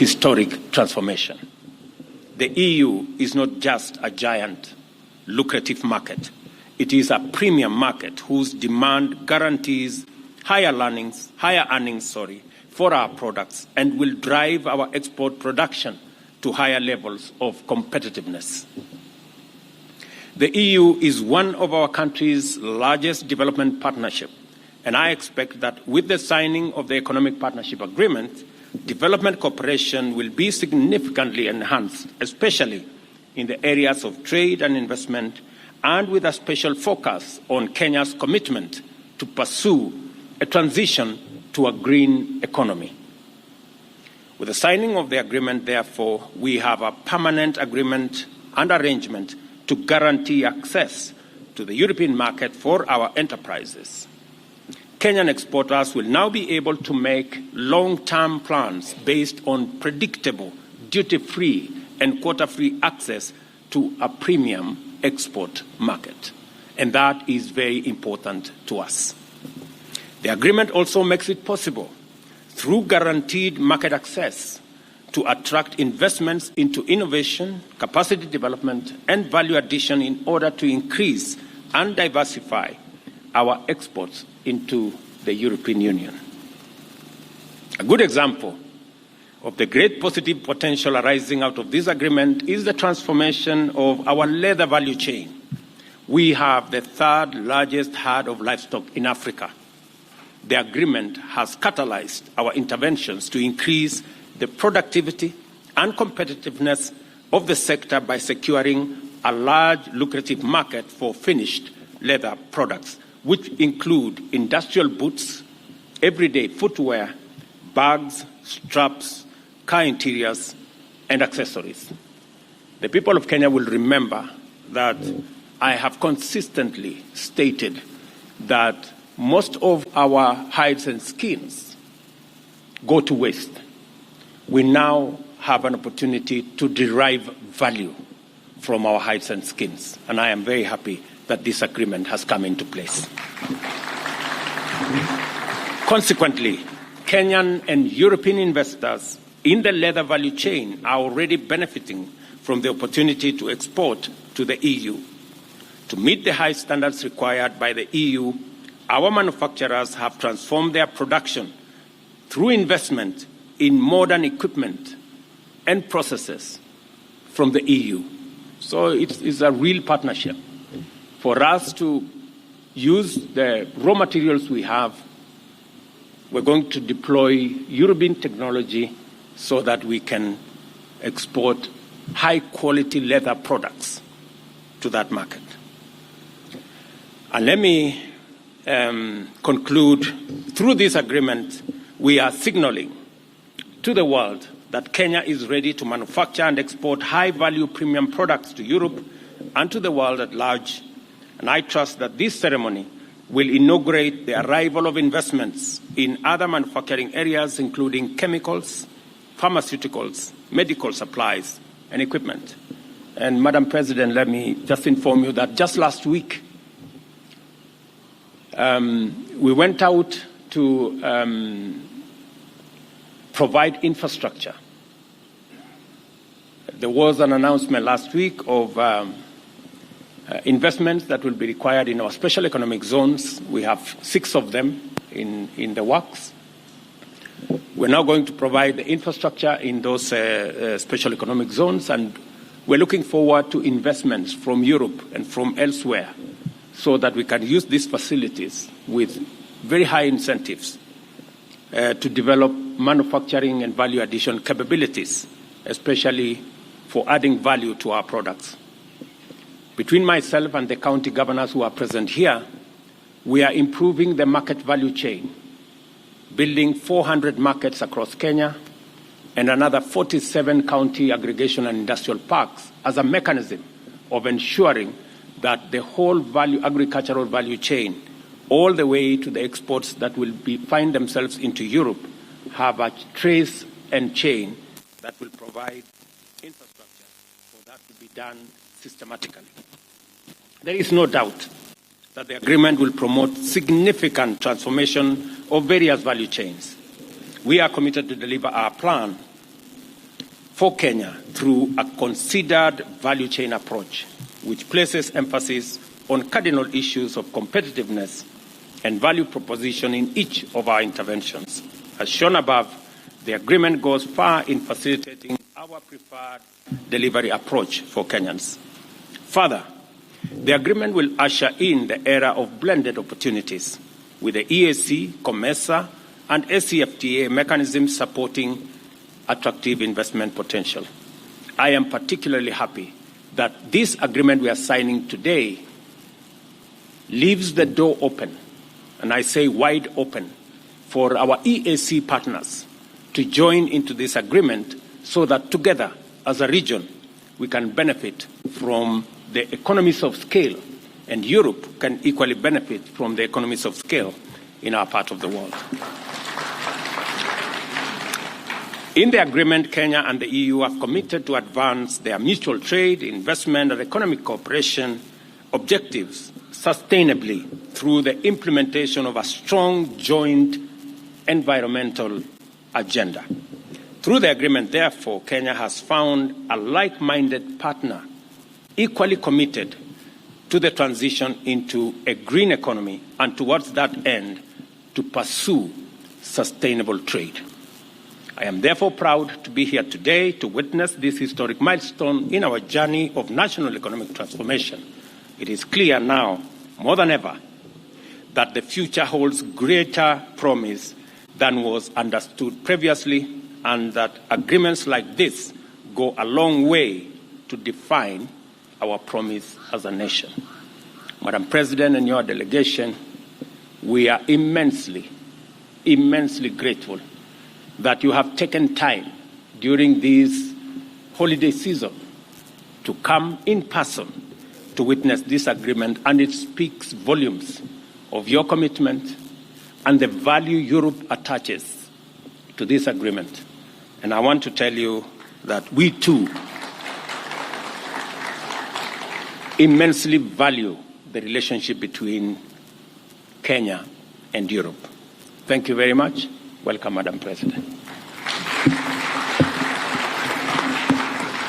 historic transformation. The EU is not just a giant, lucrative market. It is a premium market whose demand guarantees higher earnings for our products and will drive our export production to higher levels of competitiveness. The EU is one of our country's largest development partnerships, and I expect that with the signing of the Economic Partnership Agreement, development cooperation will be significantly enhanced, especially in the areas of trade and investment, and with a special focus on Kenya's commitment to pursue a transition to a green economy. With the signing of the agreement, therefore, we have a permanent agreement and arrangement to guarantee access to the European market for our enterprises. Kenyan exporters will now be able to make long-term plans based on predictable, duty-free and quota-free access to a premium export market. And that is very important to us. The agreement also makes it possible, through guaranteed market access, to attract investments into innovation, capacity development, and value addition in order to increase and diversify our exports into the European Union. A good example of the great positive potential arising out of this agreement is the transformation of our leather value chain. We have the third largest herd of livestock in Africa. The agreement has catalyzed our interventions to increase the productivity and competitiveness of the sector by securing a large, lucrative market for finished leather products, which include industrial boots, everyday footwear, bags, straps, car interiors, and accessories. The people of Kenya will remember that I have consistently stated that most of our hides and skins go to waste. We now have an opportunity to derive value from our hides and skins, and I am very happy that this agreement has come into place. Consequently, Kenyan and European investors in the leather value chain are already benefiting from the opportunity to export to the EU. To meet the high standards required by the EU, our manufacturers have transformed their production through investment in modern equipment and processes from the EU. So it's a real partnership for us to use the raw materials we have. We're going to deploy European technology so that we can export high-quality leather products to that market. And let me conclude, through this agreement, we are signaling to the world that Kenya is ready to manufacture and export high-value premium products to Europe and to the world at large. And I trust that this ceremony will inaugurate the arrival of investments in other manufacturing areas, including chemicals, pharmaceuticals, medical supplies, and equipment. And Madam President, let me just inform you that just last week, we went out to provide infrastructure. There was an announcement last week of investments that will be required in our special economic zones. We have 6 of them in the works. We're now going to provide the infrastructure in those special economic zones, and we're looking forward to investments from Europe and from elsewhere so that we can use these facilities with very high incentives to develop manufacturing and value addition capabilities, especially for adding value to our products. Between myself and the county governors who are present here, we are improving the market value chain, building 400 markets across Kenya and another 47 county aggregation and industrial parks as a mechanism of ensuring that the whole agricultural value chain, all the way to the exports that will find themselves into Europe, have a trace and chain that will provide infrastructure for that to be done systematically. There is no doubt that the agreement will promote significant transformation of various value chains. We are committed to deliver our plan for Kenya through a considered value chain approach, which places emphasis on cardinal issues of competitiveness and value proposition in each of our interventions. As shown above, the agreement goes far in facilitating our preferred delivery approach for Kenyans. Further, the agreement will usher in the era of blended opportunities, with the EAC, COMESA, and ACFTA mechanisms supporting attractive investment potential. I am particularly happy that this agreement we are signing today leaves the door open, and I say wide open, for our EAC partners to join into this agreement so that together as a region we can benefit from the economies of scale, and Europe can equally benefit from the economies of scale in our part of the world. In the agreement, Kenya and the EU have committed to advance their mutual trade, investment, and economic cooperation objectives sustainably through the implementation of a strong joint environmental agenda. Through the agreement, therefore, Kenya has found a like-minded partner equally committed to the transition into a green economy and towards that end to pursue sustainable trade. I am therefore proud to be here today to witness this historic milestone in our journey of national economic transformation. It is clear now, more than ever, that the future holds greater promise than was understood previously, and that agreements like this go a long way to define our promise as a nation. Madam President and your delegation, we are immensely grateful that you have taken time during this holiday season to come in person to witness this agreement, and it speaks volumes of your commitment and the value Europe attaches to this agreement. And I want to tell you that we too immensely value the relationship between Kenya and Europe. Thank you very much. Welcome, Madam President.